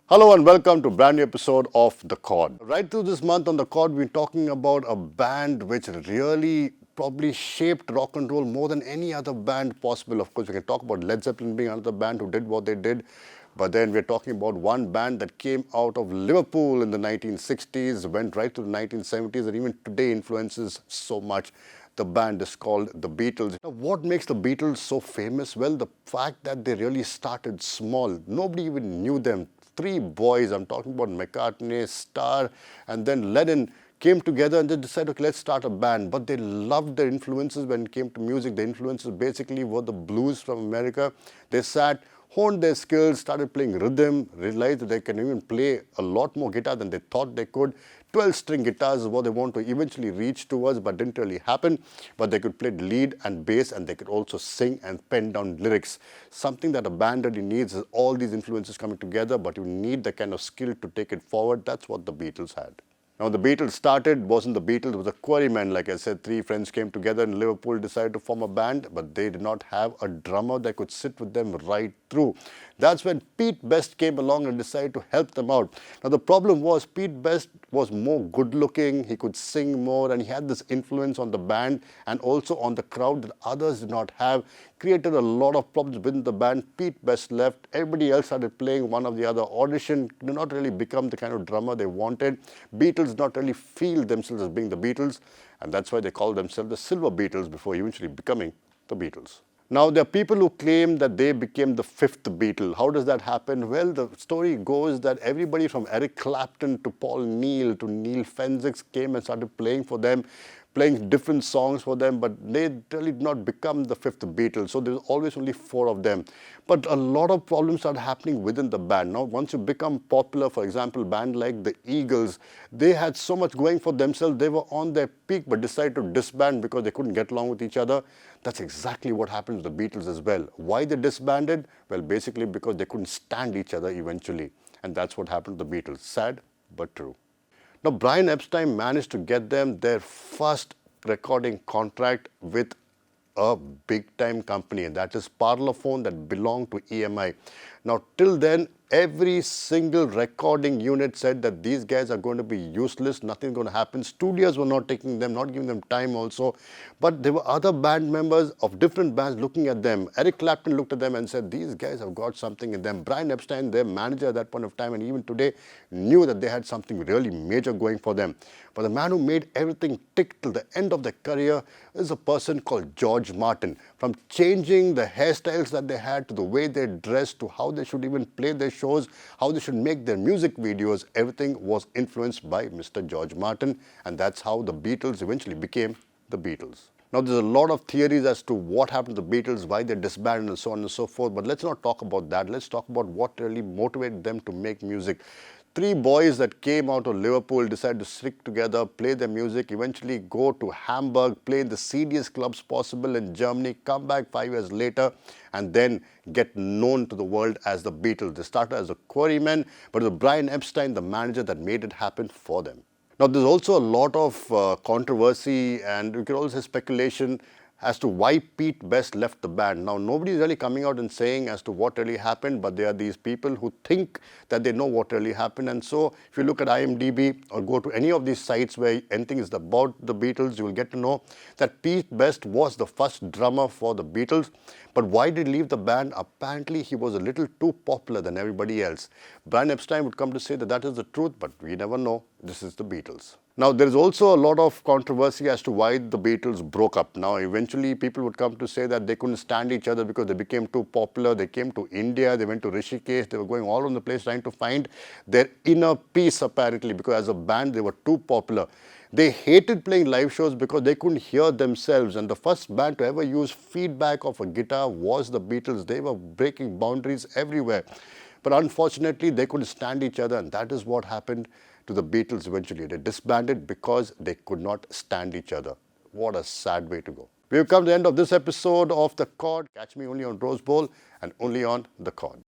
Hello and welcome to a brand new episode of The Chord. Right through this month on The Chord, we're talking about a band which really probably shaped rock and roll more than any other band possible. Of course, we can talk about Led Zeppelin being another band who did what they did. But then we're talking about one band that came out of Liverpool in the 1960s, went right to the 1970s, and even today influences so much. The band is called the Beatles. Now, what makes the Beatles so famous? Well, the fact that they really started small. Nobody even knew them. Three boys, I'm talking about McCartney, Starr, and then Lennon, came together and just decided, okay, let's start a band. But they loved their influences when it came to music. The influences basically were the blues from America. They sat, honed their skills, started playing rhythm, realized that they can even play a lot more guitar than they thought they could. 12-string guitars is what they want to eventually reach towards, but didn't really happen. But they could play lead and bass, and they could also sing and pen down lyrics. Something that a band really needs is all these influences coming together, but you need the kind of skill to take it forward. That's what the Beatles had. Now, the Beatles wasn't the Beatles, it was a quarrymen. Like I said, three friends came together in Liverpool, decided to form a band, but they did not have a drummer that could sit with them right through. That's when Pete Best came along and decided to help them out. Now, the problem was Pete Best was more good-looking, he could sing more, and he had this influence on the band and also on the crowd that others did not have. Created a lot of problems within the band. Pete Best left, everybody else started playing one of the other. Audition did not really become the kind of drummer they wanted. Beatles did not really feel themselves as being the Beatles, and that's why they called themselves the Silver Beatles before eventually becoming the Beatles. Now, there are people who claim that they became the fifth Beatle. How does that happen? Well, the story goes that everybody from Eric Clapton to Paul Neal to Neil Fenwick came and started playing for them, playing different songs for them, but they really did not become the fifth Beatle. So there's always only four of them. But a lot of problems started happening within the band. Now, once you become popular, for example, a band like the Eagles, they had so much going for themselves. They were on their peak, but decided to disband because they couldn't get along with each other. That's exactly what happened to the Beatles as well. Why they disbanded? Well, basically because they couldn't stand each other eventually. And that's what happened to the Beatles. Sad, but true. Now, Brian Epstein managed to get them their first recording contract with a big-time company, and that is Parlophone, that belonged to EMI. Now, till then, every single recording unit said that these guys are going to be useless, nothing's going to happen. Studios were not taking them, not giving them time also. But there were other band members of different bands looking at them. Eric Clapton looked at them and said, these guys have got something in them. Brian Epstein, their manager at that point of time, and even today, knew that they had something really major going for them. But the man who made everything tick till the end of their career is a person called George Martin. From changing the hairstyles that they had to the way they dressed to how they should even play their shows, how they should make their music videos, everything was influenced by Mr. George Martin, and that's how the Beatles eventually became the Beatles. Now, there's a lot of theories as to what happened to the Beatles, why they disbanded and so on and so forth, but let's not talk about that. Let's talk about what really motivated them to make music. Three boys that came out of Liverpool decided to stick together, play their music, eventually go to Hamburg, play in the seediest clubs possible in Germany, come back 5 years later, and then get known to the world as the Beatles. They started as a quarrymen, but it was Brian Epstein, the manager, that made it happen for them. Now, there's also a lot of controversy, and you could also say speculation as to why Pete Best left the band. Now, nobody's really coming out and saying as to what really happened, but there are these people who think that they know what really happened. And so, if you look at IMDb or go to any of these sites where anything is about the Beatles, you will get to know that Pete Best was the first drummer for the Beatles. But why did he leave the band? Apparently, he was a little too popular than everybody else. Brian Epstein would come to say that that is the truth, but we never know. This is the Beatles. Now, there is also a lot of controversy as to why the Beatles broke up. Now, eventually, people would come to say that they couldn't stand each other because they became too popular. They came to India, they went to Rishikesh, they were going all over the place trying to find their inner peace, apparently, because as a band, they were too popular. They hated playing live shows because they couldn't hear themselves. And the first band to ever use feedback of a guitar was the Beatles. They were breaking boundaries everywhere. But unfortunately, they couldn't stand each other, and that is what happened to the Beatles eventually. They disbanded because they could not stand each other. What a sad way to go. We've come to the end of this episode of The Chord. Catch me only on Rosebowl and only on The Chord.